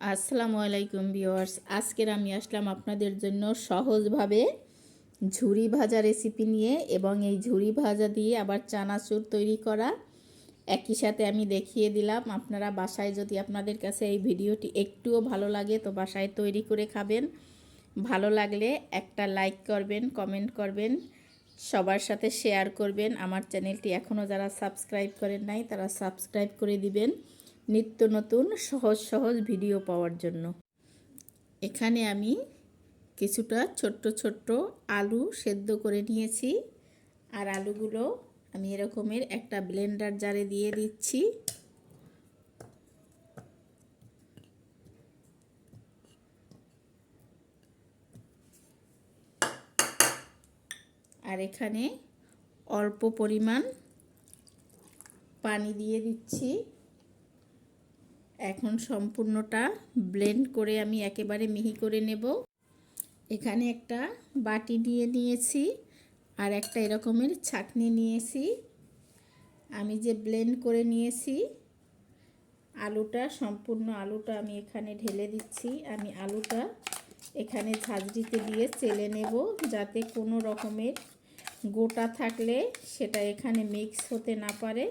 আসসালামু আলাইকুম ভিউয়ার্স, আজকের আমি আসলাম আপনাদের জন্য সহজভাবে ঝুরি ভাজা রেসিপি নিয়ে। এবং এই ঝুরি ভাজা দিয়ে আবার চানাচুর তৈরি করা একই সাথে আমি দেখিয়ে দিলাম। আপনারা বাসায় যদি আপনাদের কাছে এই ভিডিওটি একটুও ভালো লাগে তো বাসায় তৈরি করে খাবেন। ভালো লাগলে একটা লাইক করবেন, কমেন্ট করবেন, সবার সাথে শেয়ার করবেন। আমার চ্যানেলটি এখনও যারা সাবস্ক্রাইব করেন নাই তারা সাবস্ক্রাইব করে দিবেন নিত্য নতুন সহজ সহজ ভিডিও পাওয়ার জন্য। এখানে আমি কিছুটা ছোট্ট ছোট্ট আলু সেদ্ধ করে নিয়েছি। আর আলুগুলো আমি এরকমের একটা ব্লেন্ডার জারে দিয়ে দিচ্ছি। আর এখানে অল্প পরিমাণ পানি দিয়ে দিচ্ছি। এখন সম্পূর্ণটা ব্লেন্ড করে আমি একেবারে মিহি করে নেব। এখানে একটা বাটি দিয়ে নিয়েছি আর একটা এরকমের ছাঁকনি নিয়েছি। আমি যে ব্লেন্ড করে নিয়েছি আলুটা, সম্পূর্ণ আলুটা আমি এখানে ঢেলে দিচ্ছি। আমি আলুটা এখানে ঝাঁঝরিতে দিয়ে চেলে নেব, যাতে কোনো রকমের গোটা থাকলে সেটা এখানে মিক্স হতে না পারে।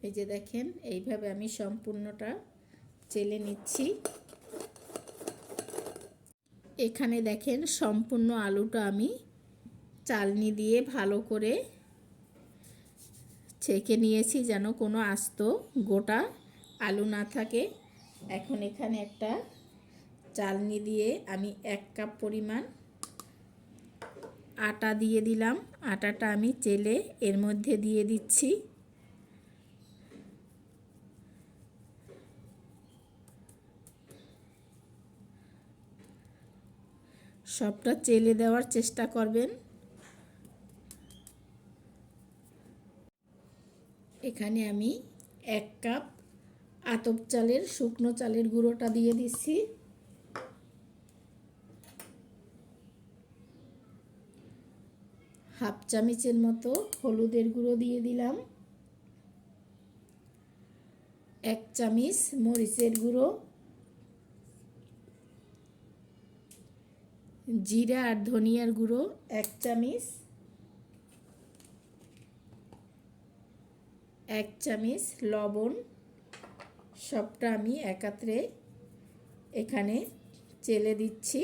এই যে দেখেন, এইভাবে আমি সম্পূর্ণটা চেলে নিচ্ছি। এখানে দেখেন সম্পূর্ণ আলুটা আমি চালনি দিয়ে ভালো করে ছেঁকে নিয়েছি, যেন কোনো আস্ত গোটা আলু না থাকে। এখন এখানে একটা চালনি দিয়ে আমি 1 কাপ পরিমাণ আটা দিয়ে দিলাম। আটাটা আমি চেলে এর মধ্যে দিয়ে দিচ্ছি। সবটা চেলে দেওয়ার চেষ্টা করবেন। এখানে আমি 1 কাপ আতপ চালের শুকনো চালের গুঁড়োটা দিয়ে দিচ্ছি। হাফ চামচের মতো হলুদের গুঁড়ো দিয়ে দিলাম। 1 চামচ মরিচের গুঁড়ো, জিরা আর ধনিয়ার গুঁড়ো 1 চামচ, 1 চামচ লবণ। সবটা আমি একত্রে এখানে চেলে দিচ্ছি।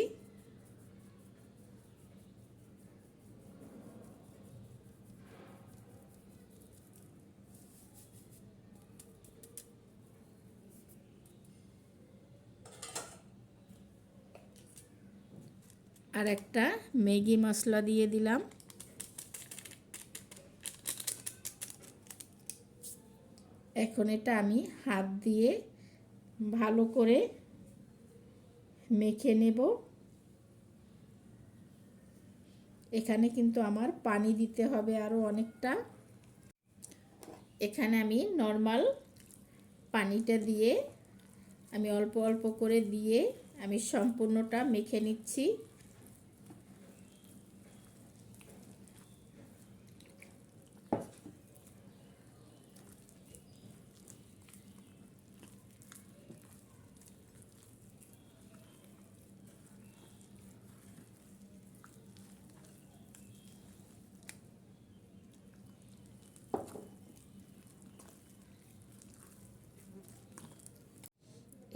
আর একটা ম্যাগি মশলা দিয়ে দিলাম। এখন এটা আমি হাত দিয়ে ভালো করে মেখে নেব। এখানে কিন্তু আমার পানি দিতে হবে আরও অনেকটা। এখানে আমি নর্মাল পানিটা দিয়ে আমি অল্প অল্প করে দিয়ে আমি সম্পূর্ণটা মেখে নিচ্ছি।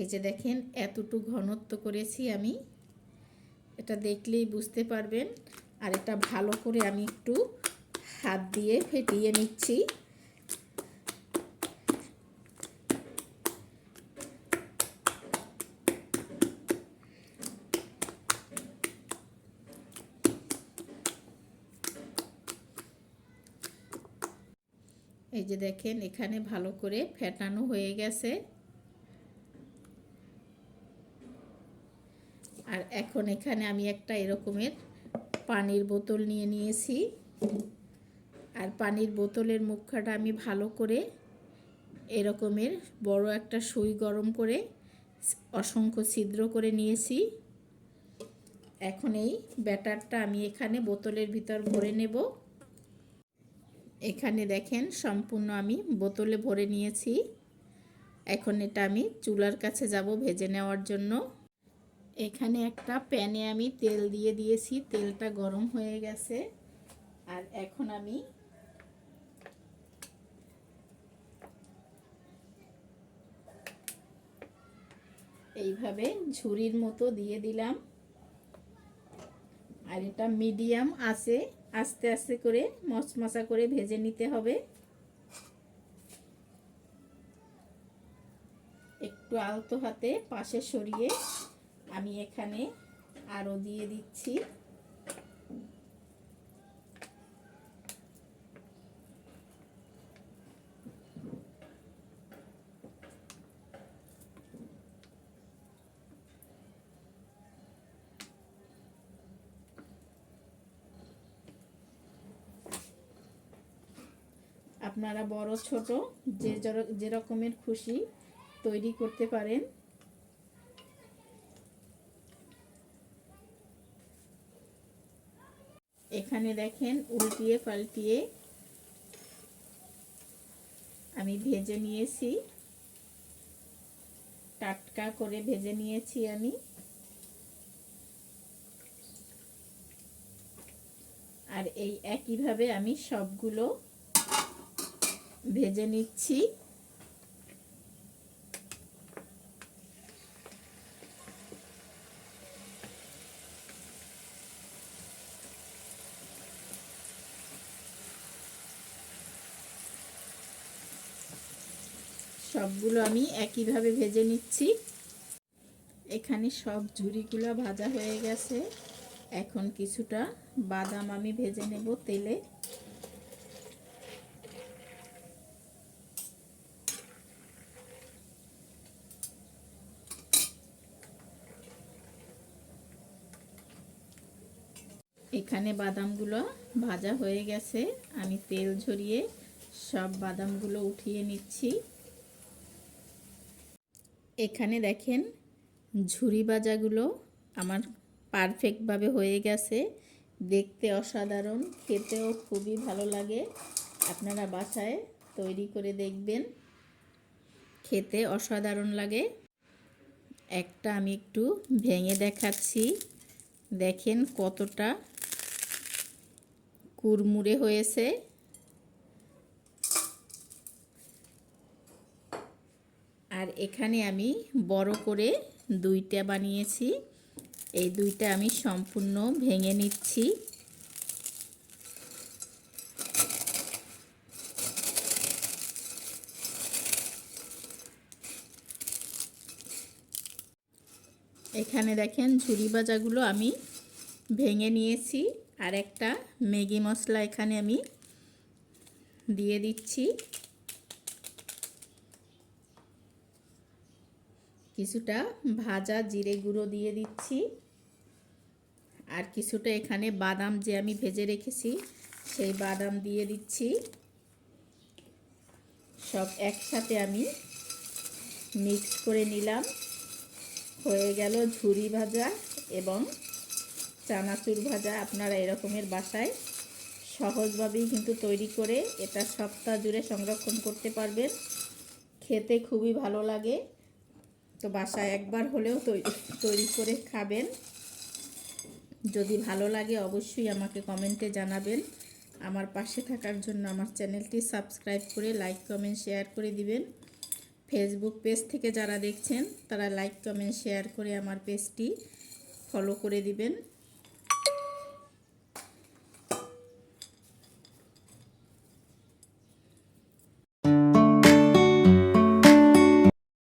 এই যে দেখেন এতটুকু ঘনত্ব করেছি আমি, এটা দেখলেই বুঝতে পারবেন। আর এটা ভালো করে আমি একটু হাত দিয়ে ফেটিয়ে নিচ্ছি। এই যে দেখেন এখানে ভালো করে ফেটানো হয়ে গেছে। আর এখন এখন এখানে আমি একটা এরকমের পানির বোতল নিয়ে নিয়েছি, আর পানির বোতলের মুখটা আমি ভালো করে এরকমের বড় একটা সুই গরম করে অসংখ্য ছিদ্র করে নিয়েছি। এখন এই ব্যাটারটা আমি এখানে বোতলের ভিতর ভরে নেব। এখানে দেখেন সম্পূর্ণ আমি বোতলে ভরে নিয়েছি। এখন এটা আমি চুলার কাছে যাব ভেজে নেওয়ার জন্য। এখানে একটা প্যানে আমি তেল দিয়ে দিয়েছি, তেলটা গরম হয়ে গেছে। আর এখন আমি এইভাবে ঝুরির মতো দিয়ে দিলাম, আর এটা মিডিয়াম আছে আস্তে আস্তে করে মচমচা করে ভেজে নিতে হবে। একটু আলতো হাতে পাশে সরিয়ে আমি এখানে আরও দিয়ে দিচ্ছি। আপনারা বড় ছোট যে রকমের খুশি তৈরি করতে পারেন। এখানে দেখেন উল্টিয়ে পাল্টিয়ে আমি ভেজে নিয়েছি, টাটকা করে ভেজে নিয়েছি আমি। আর এই একইভাবে আমি সবগুলো ভেজে নিচ্ছি। সবগুলো আমি একইভাবে ভেজে নিচ্ছি। এখানে সব ঝুরিগুলো ভাজা হয়ে গেছে। এখন কিছুটা বাদাম আমি ভেজে নেব তেলে। এখানে বাদামগুলো ভাজা হয়ে গেছে, আমি তেল ঝরিয়ে সব বাদামগুলো উঠিয়ে নিচ্ছি। এখানে দেখেন ঝুরি ভাজাগুলো আমার পারফেক্টভাবে হয়ে গেছে, দেখতে অসাধারণ, খেতেও খুবই ভালো লাগে। আপনারা বাসায় তৈরি করে দেখবেন, খেতে অসাধারণ লাগে। একটা আমি একটু ভেঙে দেখাচ্ছি, দেখেন কতটা কুড়মুড়ে হয়েছে। আর এখানে আমি বড় করে দুইটা বানিয়েছি, এই দুইটা আমি সম্পূর্ণ ভেঙে নিচ্ছি। এখানে দেখেন ঝুরি ভাজাগুলো আমি ভেঙে নিয়েছি। আর একটা ম্যাগি মশলা এখানে আমি দিয়ে দিচ্ছি, কিছুটা ভাজা জিরে গুঁড়ো দিয়ে দিচ্ছি, আর কিছুটা এখানে বাদাম যে আমি ভেজে রেখেছি সেই বাদাম দিয়ে দিচ্ছি। সব একসাথে আমি মিক্স করে নিলাম। হয়ে গেল ঝুরি ভাজা এবং চানাচুর ভাজা। আপনারা এরকমের বাসায় সহজভাবেই কিন্তু তৈরি করে এটা সপ্তাহ জুড়ে সংরক্ষণ করতে পারবেন, খেতে খুবই ভালো লাগে। তো বাসায় একবার হলেও তৈরি করে খাবেন। যদি ভালো লাগে অবশ্যই আমাকে কমেন্টে জানাবেন। আমার পাশে থাকার জন্য আমার চ্যানেলটি সাবস্ক্রাইব করে লাইক কমেন্ট শেয়ার করে দিবেন। ফেসবুক পেজ থেকে যারা দেখছেন তারা লাইক কমেন্ট শেয়ার করে আমার পেজটি ফলো করে দিবেন।